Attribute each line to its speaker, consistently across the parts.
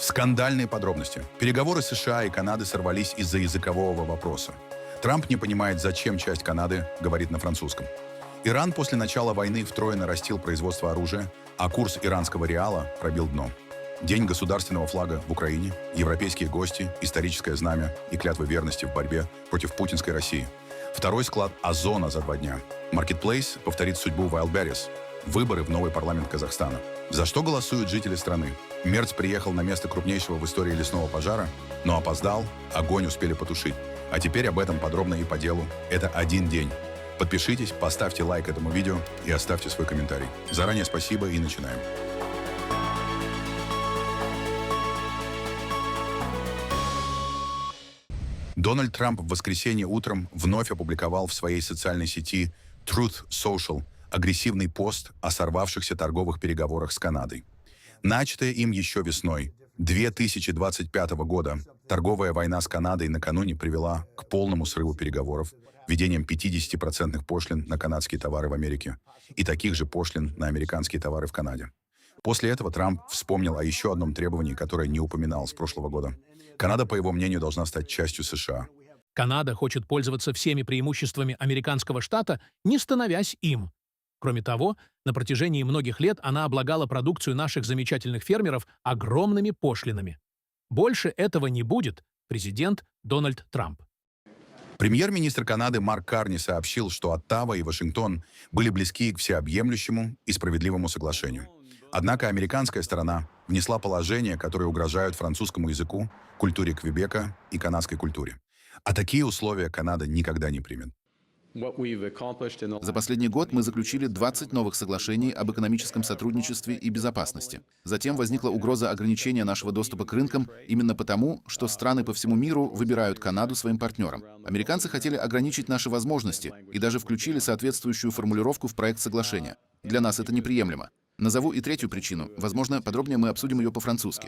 Speaker 1: Скандальные подробности. Переговоры США и Канады сорвались из-за языкового вопроса. Трамп не понимает, зачем часть Канады говорит на французском. Иран после начала войны втрое нарастил производство оружия, а курс иранского реала пробил дно. День государственного флага в Украине, европейские гости, историческое знамя и клятвы верности в борьбе против путинской России. Второй склад Озона за 2 дня. Marketplace повторит судьбу Wildberries. Выборы в новый парламент Казахстана. За что голосуют жители страны? Мерц приехал на место крупнейшего в истории лесного пожара, но опоздал, огонь успели потушить. А теперь об этом подробно и по делу. Это один день. Подпишитесь, поставьте лайк этому видео и оставьте свой комментарий. Заранее спасибо и начинаем. Дональд Трамп в воскресенье утром вновь опубликовал в своей социальной сети Truth Social агрессивный пост о сорвавшихся торговых переговорах с Канадой. Начатая им еще весной 2025 года, торговая война с Канадой накануне привела к полному срыву переговоров, введением 50% пошлин на канадские товары в Америке и таких же пошлин на американские товары в Канаде. После этого Трамп вспомнил о еще одном требовании, которое не упоминал с прошлого года. Канада, по его мнению, должна стать частью США.
Speaker 2: Канада хочет пользоваться всеми преимуществами американского штата, не становясь им. Кроме того, на протяжении многих лет она облагала продукцию наших замечательных фермеров огромными пошлинами. Больше этого не будет, президент Дональд Трамп.
Speaker 1: Премьер-министр Канады Марк Карни сообщил, что Оттава и Вашингтон были близки к всеобъемлющему и справедливому соглашению. Однако американская сторона внесла положения, которые угрожают французскому языку, культуре Квебека и канадской культуре. А такие условия Канада никогда не примет.
Speaker 3: За последний год мы заключили 20 новых соглашений об экономическом сотрудничестве и безопасности. Затем возникла угроза ограничения нашего доступа к рынкам именно потому, что страны по всему миру выбирают Канаду своим партнером. Американцы хотели ограничить наши возможности и даже включили соответствующую формулировку в проект соглашения. Для нас это неприемлемо. Назову и третью причину. Возможно, подробнее мы обсудим ее по-французски.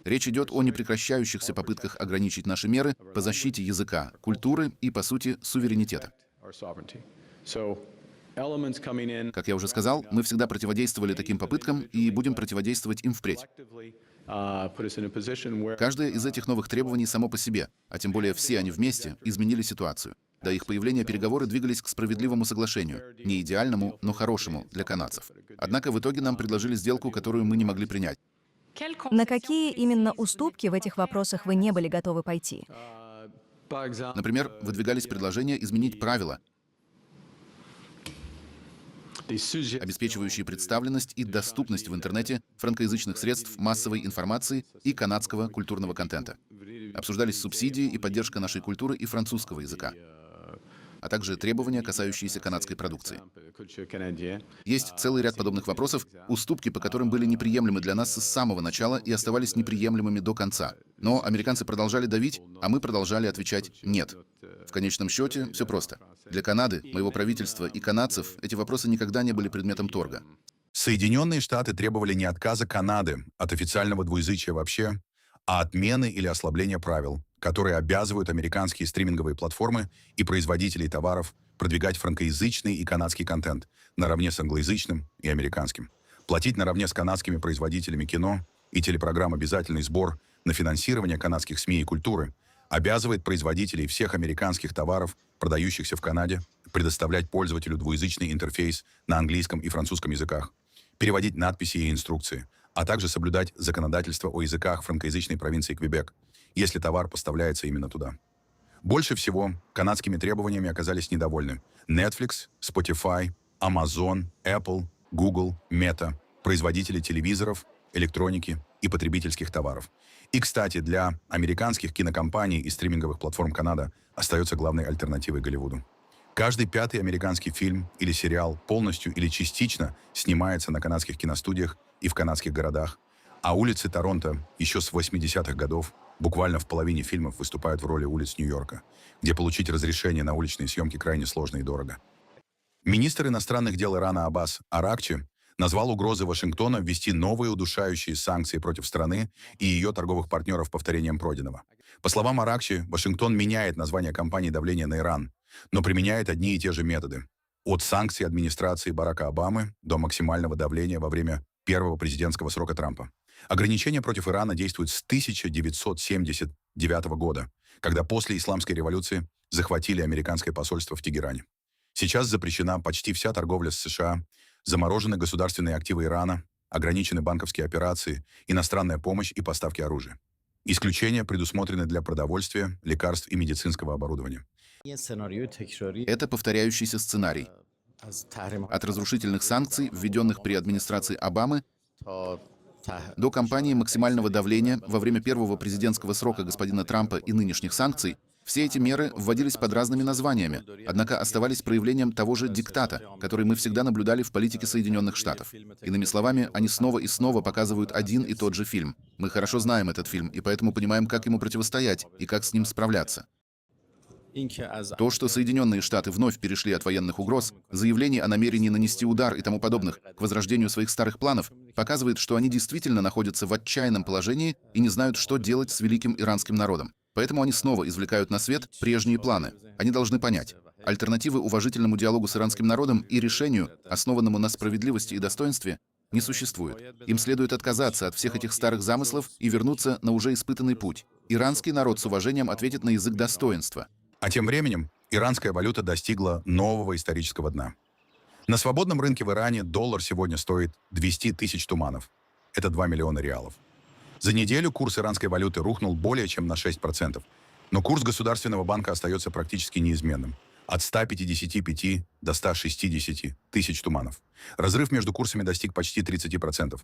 Speaker 3: Речь идет о непрекращающихся попытках ограничить наши меры по защите языка, культуры и, по сути, суверенитета. Как я уже сказал, мы всегда противодействовали таким попыткам и будем противодействовать им впредь. Каждое из этих новых требований само по себе, а тем более все они вместе, изменили ситуацию. До их появления переговоры двигались к справедливому соглашению, не идеальному, но хорошему для канадцев. Однако в итоге нам предложили сделку, которую мы не могли принять.
Speaker 4: На какие именно уступки в этих вопросах вы не были готовы пойти?
Speaker 3: Например, выдвигались предложения изменить правила, обеспечивающие представленность и доступность в интернете франкоязычных средств массовой информации и канадского культурного контента. Обсуждались субсидии и поддержка нашей культуры и французского языка, а также требования, касающиеся канадской продукции. Есть целый ряд подобных вопросов, уступки по которым были неприемлемы для нас с самого начала и оставались неприемлемыми до конца. Но американцы продолжали давить, а мы продолжали отвечать «нет». В конечном счете, все просто. Для Канады, моего правительства и канадцев эти вопросы никогда не были предметом торга.
Speaker 1: Соединенные Штаты требовали не отказа Канады от официального двуязычия вообще, а отмены или ослабления правил, которые обязывают американские стриминговые платформы и производителей товаров продвигать франкоязычный и канадский контент наравне с англоязычным и американским, платить наравне с канадскими производителями кино и телепрограмм обязательный сбор на финансирование канадских СМИ и культуры, обязывает производителей всех американских товаров, продающихся в Канаде, предоставлять пользователю двуязычный интерфейс на английском и французском языках, переводить надписи и инструкции, а также соблюдать законодательство о языках франкоязычной провинции Квебек, если товар поставляется именно туда. Больше всего канадскими требованиями оказались недовольны Netflix, Spotify, Amazon, Apple, Google, Meta, производители телевизоров, электроники и потребительских товаров. И, кстати, для американских кинокомпаний и стриминговых платформ Канада остается главной альтернативой Голливуду. Каждый 5-й американский фильм или сериал полностью или частично снимается на канадских киностудиях и в канадских городах, а улицы Торонто еще с 80-х годов буквально в половине фильмов выступают в роли улиц Нью-Йорка, где получить разрешение на уличные съемки крайне сложно и дорого. Министр иностранных дел Ирана Аббас Аракчи назвал угрозы Вашингтона ввести новые удушающие санкции против страны и ее торговых партнеров повторением пройденного. По словам Аракчи, Вашингтон меняет название кампании давления на Иран, но применяет одни и те же методы. От санкций администрации Барака Обамы до максимального давления во время первого президентского срока Трампа. Ограничения против Ирана действуют с 1979 года, когда после Исламской революции захватили американское посольство в Тегеране. Сейчас запрещена почти вся торговля с США, заморожены государственные активы Ирана, ограничены банковские операции, иностранная помощь и поставки оружия. Исключения предусмотрены для продовольствия, лекарств и медицинского оборудования.
Speaker 3: Это повторяющийся сценарий. От разрушительных санкций, введенных при администрации Обамы, до кампании максимального давления во время первого президентского срока господина Трампа и нынешних санкций, все эти меры вводились под разными названиями, однако оставались проявлением того же диктата, который мы всегда наблюдали в политике Соединенных Штатов. Иными словами, они снова и снова показывают один и тот же фильм. Мы хорошо знаем этот фильм и поэтому понимаем, как ему противостоять и как с ним справляться. То, что Соединенные Штаты вновь перешли от военных угроз, заявлений о намерении нанести удар и тому подобных к возрождению своих старых планов, показывает, что они действительно находятся в отчаянном положении и не знают, что делать с великим иранским народом. Поэтому они снова извлекают на свет прежние планы. Они должны понять, альтернативы уважительному диалогу с иранским народом и решению, основанному на справедливости и достоинстве, не существует. Им следует отказаться от всех этих старых замыслов и вернуться на уже испытанный путь. Иранский народ с уважением ответит на язык достоинства.
Speaker 1: А тем временем иранская валюта достигла нового исторического дна. На свободном рынке в Иране доллар сегодня стоит 200 тысяч туманов. Это 2 миллиона реалов. За неделю курс иранской валюты рухнул более чем на 6%, но курс Государственного банка остается практически неизменным – от 155 до 160 тысяч туманов. Разрыв между курсами достиг почти 30%.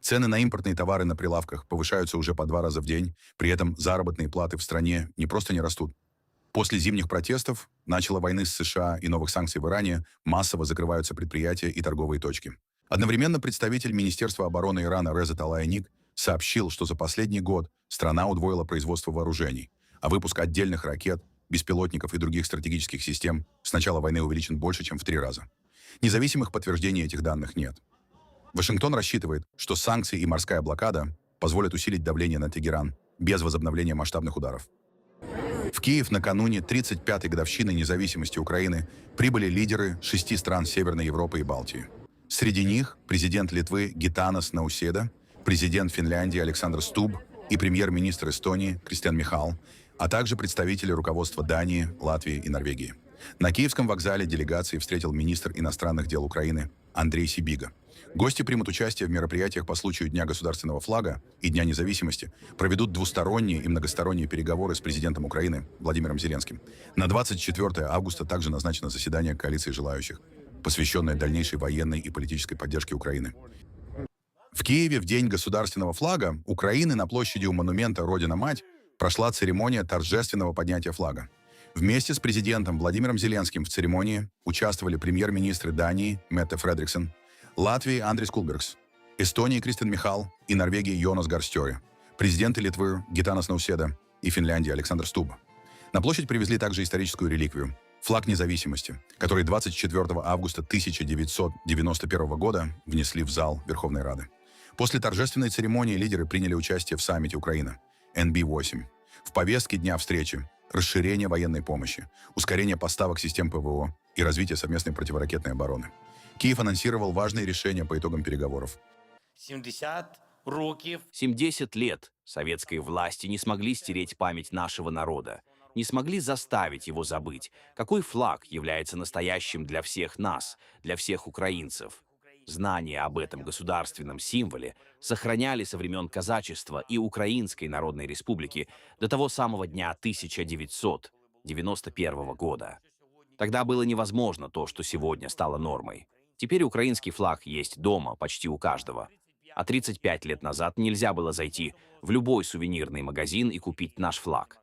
Speaker 1: Цены на импортные товары на прилавках повышаются уже по 2 раза в день, при этом заработные платы в стране не просто не растут. После зимних протестов, начала войны с США и новых санкций в Иране, массово закрываются предприятия и торговые точки. Одновременно представитель Министерства обороны Ирана Резат Алайник сообщил, что за последний год страна удвоила производство вооружений, а выпуск отдельных ракет, беспилотников и других стратегических систем с начала войны увеличен больше, чем в 3 раза. Независимых подтверждений этих данных нет. Вашингтон рассчитывает, что санкции и морская блокада позволят усилить давление на Тегеран без возобновления масштабных ударов. В Киев накануне 35-й годовщины независимости Украины прибыли лидеры 6 стран Северной Европы и Балтии. Среди них президент Литвы Гитанас Науседа, президент Финляндии Александр Стуб и премьер-министр Эстонии Кристиан Михал, а также представители руководства Дании, Латвии и Норвегии. На Киевском вокзале делегации встретил министр иностранных дел Украины Андрей Сибига. Гости примут участие в мероприятиях по случаю Дня государственного флага и Дня независимости, проведут двусторонние и многосторонние переговоры с президентом Украины Владимиром Зеленским. На 24 августа также назначено заседание коалиции желающих, посвященное дальнейшей военной и политической поддержке Украины. В Киеве в День государственного флага Украины на площади у монумента «Родина-Мать» прошла церемония торжественного поднятия флага. Вместе с президентом Владимиром Зеленским в церемонии участвовали премьер-министры Дании Метте Фредриксен, Латвии Андрис Кулбергс, Эстонии Кристиан Михал и Норвегии Йонас Гарстёре, президенты Литвы Гитанас Науседа и Финляндии Александр Стуб. На площадь привезли также историческую реликвию – флаг независимости, который 24 августа 1991 года внесли в зал Верховной Рады. После торжественной церемонии лидеры приняли участие в саммите Украина NB8. В повестке дня встречи расширение военной помощи, ускорение поставок систем ПВО и развитие совместной противоракетной обороны. Киев анонсировал важные решения по итогам переговоров.
Speaker 5: 70 лет советские власти не смогли стереть память нашего народа, не смогли заставить его забыть, какой флаг является настоящим для всех нас, для всех украинцев. Знания об этом государственном символе сохраняли со времен казачества и Украинской Народной Республики до того самого дня 1991 года. Тогда было невозможно то, что сегодня стало нормой. Теперь украинский флаг есть дома почти у каждого. А 35 лет назад нельзя было зайти в любой сувенирный магазин и купить наш флаг.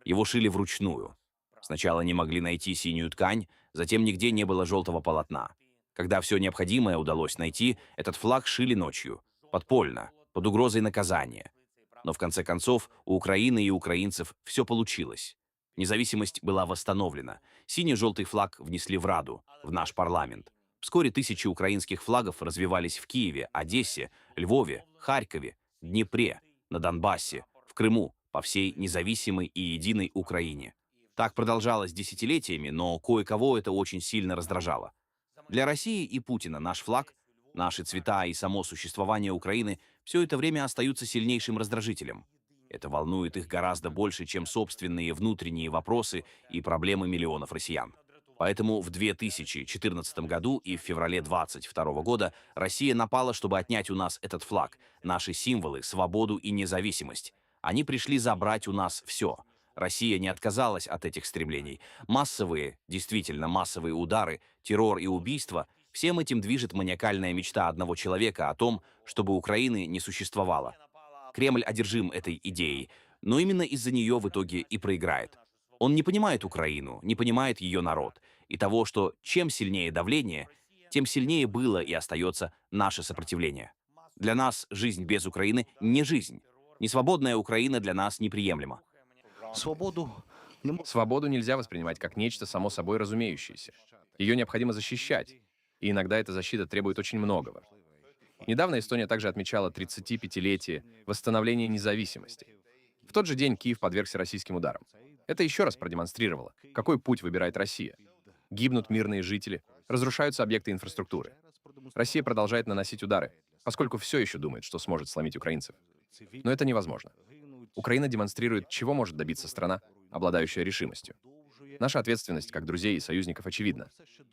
Speaker 5: Его шили вручную. Сначала не могли найти синюю ткань, затем нигде не было желтого полотна. Когда все необходимое удалось найти, этот флаг шили ночью, подпольно, под угрозой наказания. Но в конце концов у Украины и украинцев все получилось. Независимость была восстановлена. Синий-желтый флаг внесли в Раду, в наш парламент. Вскоре тысячи украинских флагов развивались в Киеве, Одессе, Львове, Харькове, Днепре, на Донбассе, в Крыму, по всей независимой и единой Украине. Так продолжалось десятилетиями, но кое-кого это очень сильно раздражало. Для России и Путина наш флаг Наши цвета и само существование Украины все это время остаются сильнейшим раздражителем. Это волнует их гораздо больше, чем собственные внутренние вопросы и проблемы миллионов россиян. Поэтому в 2014 году и в феврале 2022 года Россия напала, чтобы отнять у нас этот флаг, наши символы, свободу и независимость. Они пришли забрать у нас все. Россия не отказалась от этих стремлений. Массовые, действительно массовые удары, террор и убийства – всем этим движет маниакальная мечта одного человека о том, чтобы Украины не существовало. Кремль одержим этой идеей, но именно из-за нее в итоге и проиграет. Он не понимает Украину, не понимает ее народ, и того, что чем сильнее давление, тем сильнее было и остается наше сопротивление. Для нас жизнь без Украины не жизнь. Несвободная Украина для нас неприемлема.
Speaker 6: Свободу нельзя воспринимать как нечто само собой разумеющееся. Ее необходимо защищать, и иногда эта защита требует очень многого. Недавно Эстония также отмечала 35-летие восстановления независимости. В тот же день Киев подвергся российским ударам. Это еще раз продемонстрировало, какой путь выбирает Россия. Гибнут мирные жители, разрушаются объекты инфраструктуры. Россия продолжает наносить удары, поскольку все еще думает, что сможет сломить украинцев. Но это невозможно. Украина демонстрирует, чего может добиться страна, обладающая решимостью. Наша ответственность как друзей и союзников очевидна.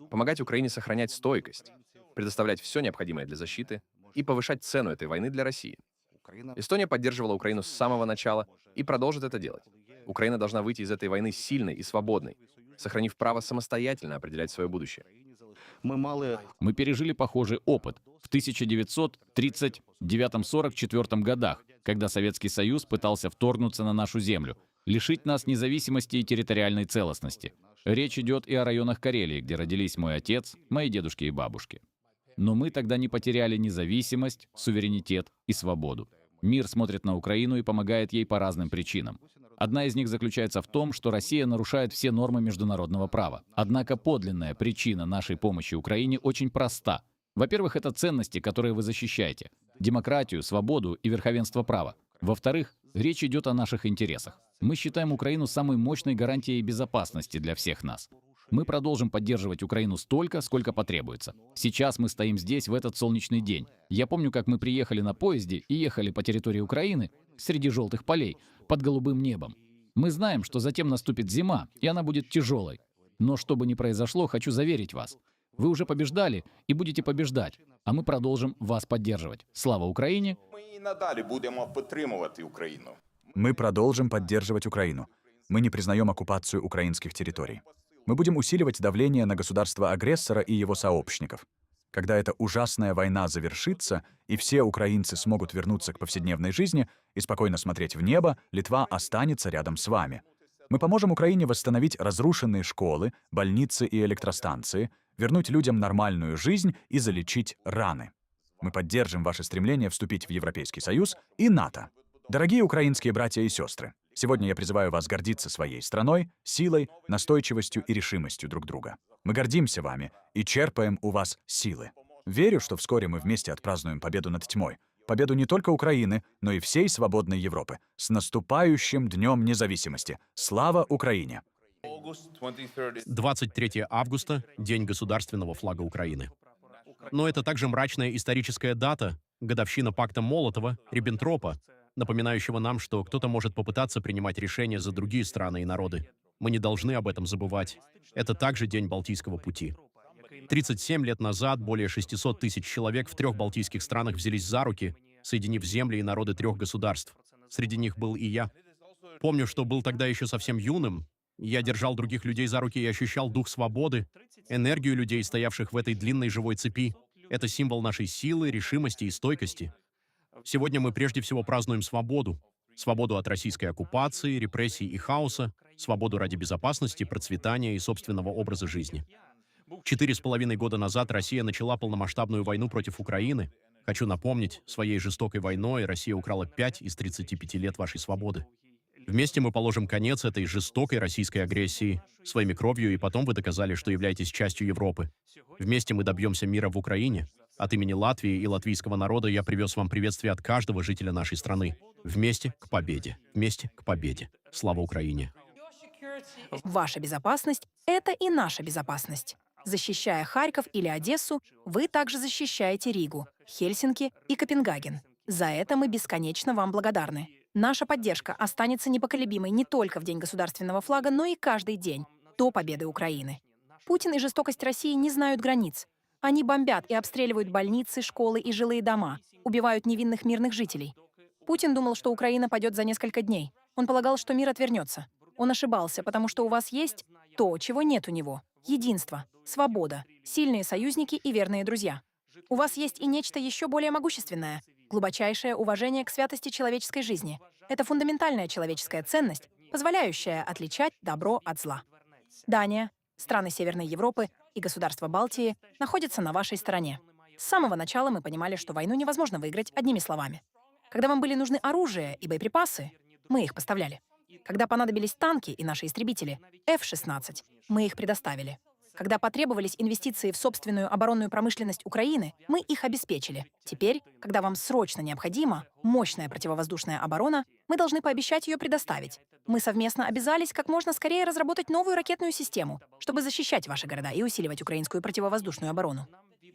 Speaker 6: Помогать Украине сохранять стойкость, предоставлять все необходимое для защиты и повышать цену этой войны для России. Эстония поддерживала Украину с самого начала и продолжит это делать. Украина должна выйти из этой войны сильной и свободной, сохранив право самостоятельно определять свое будущее.
Speaker 7: Мы пережили похожий опыт в 1939-44 годах, когда Советский Союз пытался вторгнуться на нашу землю, лишить нас независимости и территориальной целостности. Речь идет и о районах Карелии, где родились мой отец, мои дедушки и бабушки. Но мы тогда не потеряли независимость, суверенитет и свободу. Мир смотрит на Украину и помогает ей по разным причинам. Одна из них заключается в том, что Россия нарушает все нормы международного права. Однако подлинная причина нашей помощи Украине очень проста. Во-первых, это ценности, которые вы защищаете. Демократию, свободу и верховенство права. Во-вторых, речь идет о наших интересах. Мы считаем Украину самой мощной гарантией безопасности для всех нас. Мы продолжим поддерживать Украину столько, сколько потребуется. Сейчас мы стоим здесь в этот солнечный день. Я помню, как мы приехали на поезде и ехали по территории Украины среди желтых полей, под голубым небом. Мы знаем, что затем наступит зима, и она будет тяжелой. Но что бы ни произошло, хочу заверить вас. Вы уже побеждали и будете побеждать, а мы продолжим вас поддерживать. Слава Украине!
Speaker 8: Ми і надалі будемо підтримувати Україну.
Speaker 9: Мы продолжим поддерживать Украину. Мы не признаем оккупацию украинских территорий. Мы будем усиливать давление на государство-агрессора и его сообщников. Когда эта ужасная война завершится, и все украинцы смогут вернуться к повседневной жизни и спокойно смотреть в небо, Литва останется рядом с вами. Мы поможем Украине восстановить разрушенные школы, больницы и электростанции, вернуть людям нормальную жизнь и залечить раны. Мы поддержим ваше стремление вступить в Европейский Союз и НАТО. Дорогие украинские братья и сестры, сегодня я призываю вас гордиться своей страной, силой, настойчивостью и решимостью друг друга. Мы гордимся вами и черпаем у вас силы. Верю, что вскоре мы вместе отпразднуем победу над тьмой. Победу не только Украины, но и всей свободной Европы. С наступающим Днем Независимости! Слава Украине!
Speaker 2: 23 августа – День государственного флага Украины. Но это также мрачная историческая дата, годовщина пакта Молотова-Риббентропа, напоминающего нам, что кто-то может попытаться принимать решения за другие страны и народы. Мы не должны об этом забывать. Это также День Балтийского пути. 37 лет назад более 600 тысяч человек в 3 балтийских странах взялись за руки, соединив земли и народы 3 государств. Среди них был и я. Помню, что был тогда еще совсем юным. Я держал других людей за руки и ощущал дух свободы, энергию людей, стоявших в этой длинной живой цепи. Это символ нашей силы, решимости и стойкости. Сегодня мы прежде всего празднуем свободу. Свободу от российской оккупации, репрессий и хаоса, свободу ради безопасности, процветания и собственного образа жизни. 4,5 года назад Россия начала полномасштабную войну против Украины. Хочу напомнить, своей жестокой войной Россия украла 5 из 35 лет вашей свободы. Вместе мы положим конец этой жестокой российской агрессии своими кровью, и потом вы доказали, что являетесь частью Европы. Вместе мы добьемся мира в Украине. От имени Латвии и латвийского народа я привез вам приветствие от каждого жителя нашей страны. Вместе к победе. Вместе к победе. Слава Украине!
Speaker 10: Ваша безопасность — это и наша безопасность. Защищая Харьков или Одессу, вы также защищаете Ригу, Хельсинки и Копенгаген. За это мы бесконечно вам благодарны. Наша поддержка останется непоколебимой не только в День государственного флага, но и каждый день до победы Украины. Путин и жестокость России не знают границ. Они бомбят и обстреливают больницы, школы и жилые дома, убивают невинных мирных жителей. Путин думал, что Украина падет за несколько дней. Он полагал, что мир отвернется. Он ошибался, потому что у вас есть то, чего нет у него. Единство, свобода, сильные союзники и верные друзья. У вас есть и нечто еще более могущественное — глубочайшее уважение к святости человеческой жизни. Это фундаментальная человеческая ценность, позволяющая отличать добро от зла. Дания, страны Северной Европы и государства Балтии находятся на вашей стороне. С самого начала мы понимали, что войну невозможно выиграть одними словами. Когда вам были нужны оружие и боеприпасы, мы их поставляли. Когда понадобились танки и наши истребители, F-16, мы их предоставили. Когда потребовались инвестиции в собственную оборонную промышленность Украины, мы их обеспечили. Теперь, когда вам срочно необходима мощная противовоздушная оборона, мы должны пообещать ее предоставить. Мы совместно обязались как можно скорее разработать новую ракетную систему, чтобы защищать ваши города и усиливать украинскую противовоздушную оборону.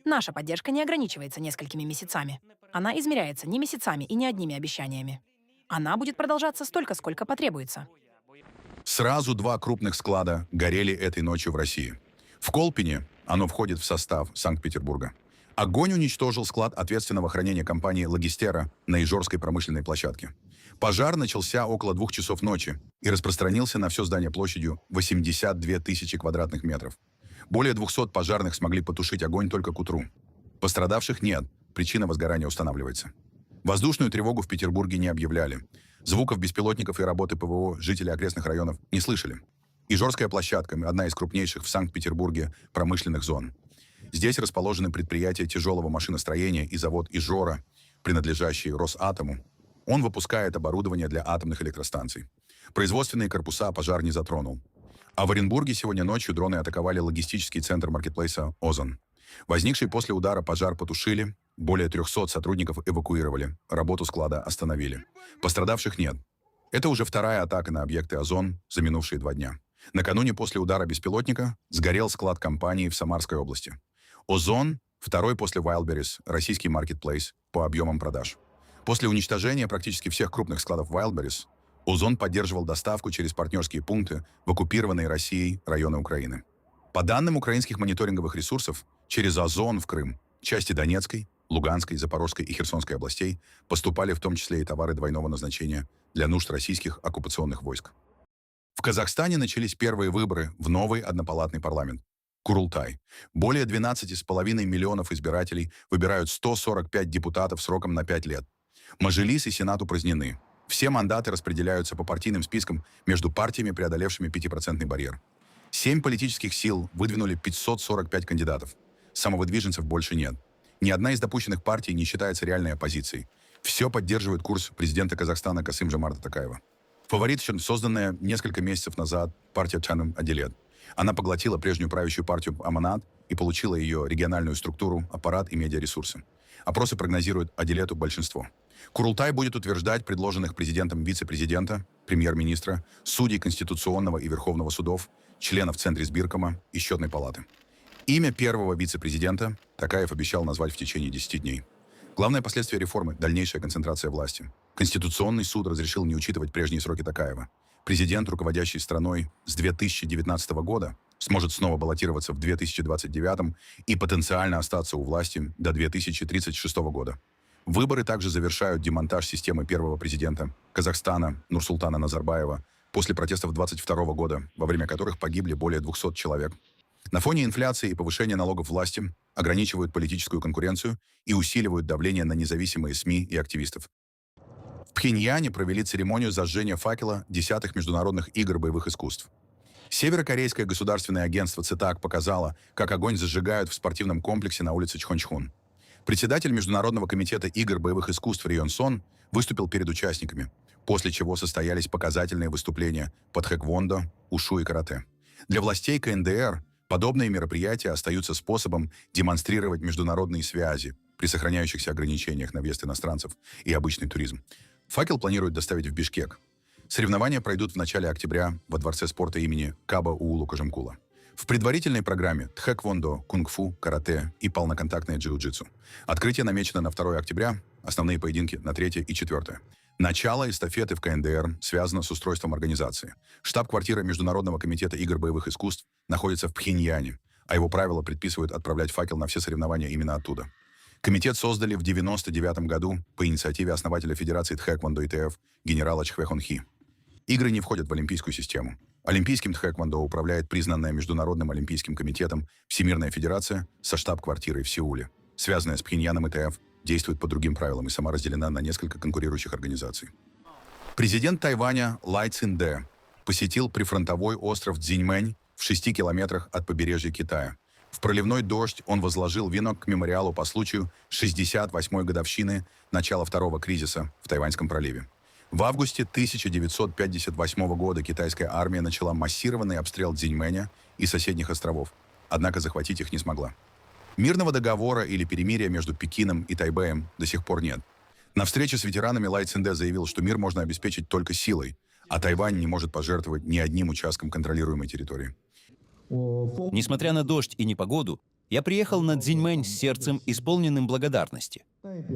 Speaker 10: Наша поддержка не ограничивается несколькими месяцами. Она измеряется не месяцами и не одними обещаниями. Она будет продолжаться столько, сколько потребуется.
Speaker 1: Сразу 2 крупных склада горели этой ночью в России. В Колпине, оно входит в состав Санкт-Петербурга, огонь уничтожил склад ответственного хранения компании «Логистера» на Ижорской промышленной площадке. Пожар начался около 2 часов ночи и распространился на все здание площадью 82 тысячи квадратных метров. Более 200 пожарных смогли потушить огонь только к утру. Пострадавших нет, причина возгорания устанавливается. Воздушную тревогу в Петербурге не объявляли. Звуков беспилотников и работы ПВО жители окрестных районов не слышали. Ижорская площадка – одна из крупнейших в Санкт-Петербурге промышленных зон. Здесь расположены предприятия тяжелого машиностроения и завод «Ижора», принадлежащий Росатому. Он выпускает оборудование для атомных электростанций. Производственные корпуса пожар не затронул. А в Оренбурге сегодня ночью дроны атаковали логистический центр маркетплейса «Озон». Возникший после удара пожар потушили, более 300 сотрудников эвакуировали, работу склада остановили. Пострадавших нет. Это уже 2-я атака на объекты «Озон» за минувшие 2 дня. Накануне после удара беспилотника сгорел склад компании в Самарской области. «Озон» — 2-й после Wildberries российский маркетплейс по объемам продаж. После уничтожения практически всех крупных складов Wildberries, «Озон» поддерживал доставку через партнерские пункты в оккупированные Россией районы Украины. По данным украинских мониторинговых ресурсов, через «Озон» в Крым части Донецкой, Луганской, Запорожской и Херсонской областей поступали в том числе и товары двойного назначения для нужд российских оккупационных войск. В Казахстане начались первые выборы в новый однопалатный парламент – Курултай. Более 12,5 миллионов избирателей выбирают 145 депутатов сроком на 5 лет. Мажилис и Сенат упразднены. Все мандаты распределяются по партийным спискам между партиями, преодолевшими 5% барьер. 7 политических сил выдвинули 545 кандидатов. Самовыдвиженцев больше нет. Ни одна из допущенных партий не считается реальной оппозицией. Все поддерживает курс президента Казахстана Касым-Жомарта Токаева. Фаворит, созданная несколько месяцев назад партия Чаным Аделет. Она поглотила прежнюю правящую партию Аманат и получила ее региональную структуру, аппарат и медиаресурсы. Опросы прогнозируют Аделету большинство. Курултай будет утверждать предложенных президентом вице-президента, премьер-министра, судей Конституционного и Верховного судов, членов Центризбиркома и Счетной палаты. Имя первого вице-президента Токаев обещал назвать в течение 10 дней. Главное последствие реформы – дальнейшая концентрация власти. Конституционный суд разрешил не учитывать прежние сроки Токаева. Президент, руководящий страной с 2019 года, сможет снова баллотироваться в 2029 и потенциально остаться у власти до 2036 года. Выборы также завершают демонтаж системы первого президента Казахстана Нурсултана Назарбаева после протестов 2022 года, во время которых погибли более 200 человек. На фоне инфляции и повышения налогов власти ограничивают политическую конкуренцию и усиливают давление на независимые СМИ и активистов. В Пхеньяне провели церемонию зажжения факела 10-х международных игр боевых искусств. Северокорейское государственное агентство ЦИТАК показало, как огонь зажигают в спортивном комплексе на улице Чхончхун. Председатель Международного комитета игр боевых искусств Рион Сон выступил перед участниками, после чего состоялись показательные выступления по тхэквондо, ушу и карате. Для властей КНДР подобные мероприятия остаются способом демонстрировать международные связи при сохраняющихся ограничениях на въезд иностранцев и обычный туризм. Факел планируют доставить в Бишкек. Соревнования пройдут в начале октября во Дворце спорта имени Каба-Уулу Кожемкула. В предварительной программе тхэквондо, кунг-фу, карате и полноконтактное джиу-джитсу. Открытие намечено на 2 октября, основные поединки на 3 и 4. Начало эстафеты в КНДР связано с устройством организации. Штаб-квартира Международного комитета игр боевых искусств находится в Пхеньяне, а его правила предписывают отправлять факел на все соревнования именно оттуда. Комитет создали в 1999 году по инициативе основателя Федерации тхэквондо ИТФ генерала Чхве Хи. Игры не входят в олимпийскую систему. Олимпийским тхэквондо управляет признанная Международным олимпийским комитетом Всемирная федерация со штаб-квартирой в Сеуле. Связанная с Пхеньяном ИТФ действует по другим правилам и сама разделена на несколько конкурирующих организаций. Президент Тайваня Лай Цинде посетил прифронтовой остров Цзиньмэнь в 6 километрах от побережья Китая. В проливной дождь он возложил венок к мемориалу по случаю 68-й годовщины начала второго кризиса в Тайваньском проливе. В августе 1958 года китайская армия начала массированный обстрел Цзиньмэня и соседних островов, однако захватить их не смогла. Мирного договора или перемирия между Пекином и Тайбэем до сих пор нет. На встрече с ветеранами Лай Цинде заявил, что мир можно обеспечить только силой, а Тайвань не может пожертвовать ни одним участком контролируемой территории.
Speaker 11: Несмотря на дождь и непогоду, я приехал на Цзиньмэнь с сердцем, исполненным благодарности.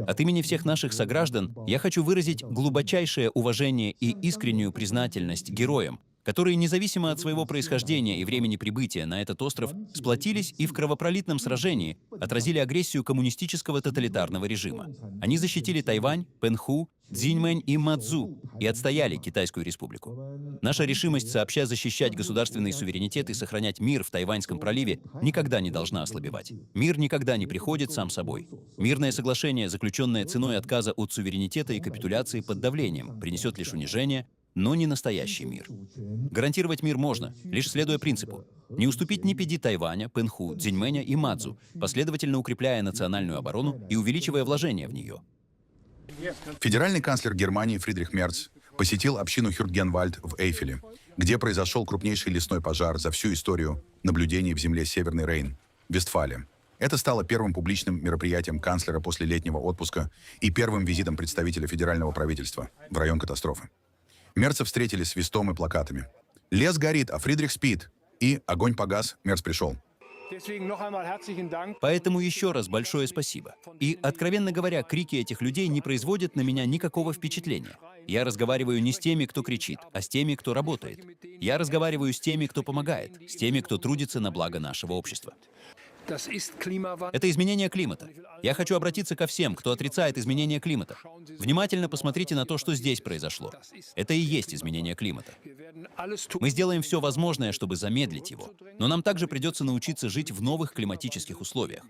Speaker 11: От имени всех наших сограждан я хочу выразить глубочайшее уважение и искреннюю признательность героям, которые, независимо от своего происхождения и времени прибытия на этот остров, сплотились и в кровопролитном сражении отразили агрессию коммунистического тоталитарного режима. Они защитили Тайвань, Пэнху, Цзиньмэнь и Мадзу и отстояли Китайскую республику. Наша решимость сообща защищать государственный суверенитет и сохранять мир в Тайваньском проливе никогда не должна ослабевать. Мир никогда не приходит сам собой. Мирное соглашение, заключенное ценой отказа от суверенитета и капитуляции под давлением, принесет лишь унижение, но не настоящий мир. Гарантировать мир можно, лишь следуя принципу: не уступить ни пяди Тайваня, Пэнху, Цзиньмэня и Мадзу, последовательно укрепляя национальную оборону и увеличивая вложения в нее.
Speaker 1: Федеральный канцлер Германии Фридрих Мерц посетил общину Хюртгенвальд в Эйфеле, где произошел крупнейший лесной пожар за всю историю наблюдений в земле Северный Рейн, Вестфалия. Это стало первым публичным мероприятием канцлера после летнего отпуска и первым визитом представителя федерального правительства в район катастрофы. Мерца встретили свистом и плакатами. «Лес горит, а Фридрих спит!» И «Огонь погас, Мерц пришел».
Speaker 11: Поэтому еще раз большое спасибо. И, откровенно говоря, крики этих людей не производят на меня никакого впечатления. Я разговариваю не с теми, кто кричит, а с теми, кто работает. Я разговариваю с теми, кто помогает, с теми, кто трудится на благо нашего общества. Это изменение климата. Я хочу обратиться ко всем, кто отрицает изменение климата. Внимательно посмотрите на то, что здесь произошло. Это и есть изменение климата. Мы сделаем все возможное, чтобы замедлить его. Но нам также придется научиться жить в новых климатических условиях.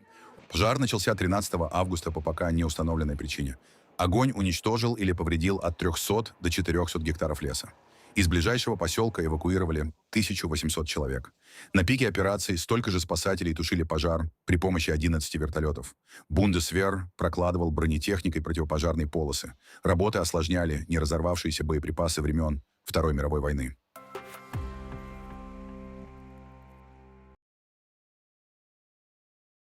Speaker 1: Пожар начался 13 августа по пока не установленной причине. Огонь уничтожил или повредил от 300 до 400 гектаров леса. Из ближайшего поселка эвакуировали 1800 человек. На пике операции столько же спасателей тушили пожар при помощи 11 вертолетов. Бундесвер прокладывал бронетехникой противопожарные полосы. Работы осложняли не разорвавшиеся боеприпасы времен Второй мировой войны.